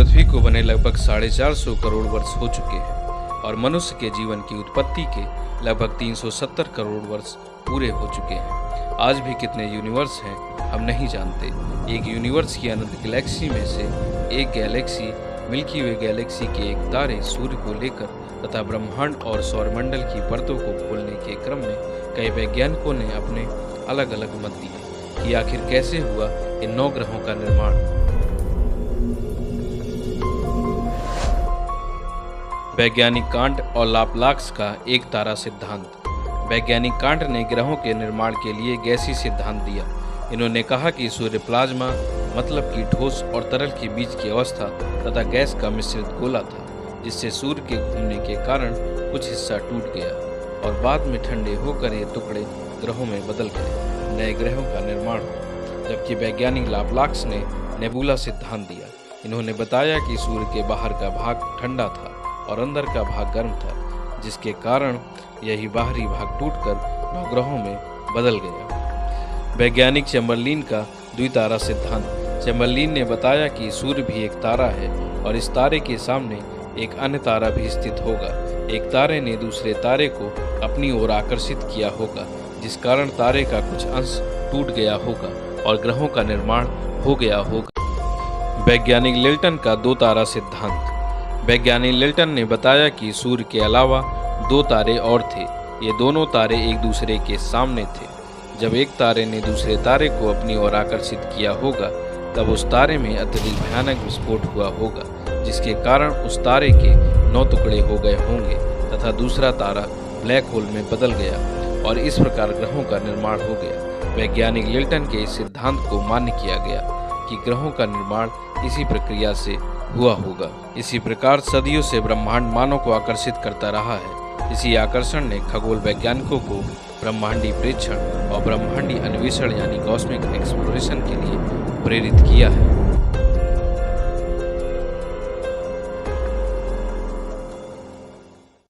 पृथ्वी को बने लगभग 450 करोड़ वर्ष हो चुके हैं और मनुष्य के जीवन की उत्पत्ति के लगभग 370 करोड़ वर्ष पूरे हो चुके हैं। आज भी कितने यूनिवर्स हैं हम नहीं जानते। एक यूनिवर्स की अनंत गैलेक्सी में से एक गैलेक्सी मिल्की वे गैलेक्सी के एक तारे सूर्य को लेकर तथा ब्रह्मांड और सौरमंडल की परतों को खोलने के क्रम में कई वैज्ञानिकों ने अपने अलग अलग मत दिए कि आखिर कैसे हुआ इन 9 ग्रहों का निर्माण। वैज्ञानिक कांट और लाप्लाक्स का एक तारा सिद्धांत। वैज्ञानिक कांट ने ग्रहों के निर्माण के लिए गैसीय सिद्धांत दिया। इन्होंने कहा कि सूर्य प्लाज्मा मतलब कि ठोस और तरल के बीच की अवस्था तथा गैस का मिश्रित गोला था, जिससे सूर्य के घूमने के कारण कुछ हिस्सा टूट गया और बाद में ठंडे होकर ये टुकड़े ग्रहों में बदल गए, नए ग्रहों का निर्माण हुआ। जबकि वैज्ञानिक लाप्लाक्स ने नेबुला सिद्धांत दिया। इन्होंने बताया कि सूर्य के बाहर का भाग ठंडा था और अंदर का भाग गर्म था, जिसके कारण यही बाहरी भाग टूटकर 9 ग्रहों में बदल गया। वैज्ञानिक चैम्बरलिन का द्वितारा सिद्धांत। चैम्बरलिन ने बताया कि सूर्य भी एक तारा है और इस तारे के सामने एक अन्य तारा भी स्थित होगा। एक तारे ने दूसरे तारे को अपनी ओर आकर्षित किया होगा, जिस कारण तारे का कुछ अंश टूट गया होगा और ग्रहों का निर्माण हो गया होगा। वैज्ञानिक लिल्टन का 2 तारा सिद्धांत। वैज्ञानिक लिल्टन ने बताया कि सूर्य के अलावा 2 तारे और थे। ये दोनों तारे एक दूसरे के सामने थे। जब एक तारे ने दूसरे तारे को अपनी ओर आकर्षित किया होगा, तब उस तारे में अत्यधिक भयानक विस्फोट हुआ होगा, जिसके कारण उस तारे के 9 टुकड़े हो गए होंगे तथा दूसरा तारा ब्लैक होल में बदल गया और इस प्रकार ग्रहों का निर्माण हो गया। वैज्ञानिक लिल्टन के इस सिद्धांत को मान्य किया गया कि ग्रहों का निर्माण इसी प्रक्रिया से हुआ होगा। इसी प्रकार सदियों से ब्रह्मांड मानव को आकर्षित करता रहा है। इसी आकर्षण ने खगोल वैज्ञानिकों को ब्रह्मांडी प्रेक्षण और ब्रह्मांडी अन्वेषण यानी कॉस्मिक एक्सप्लोरेशन के लिए प्रेरित किया है।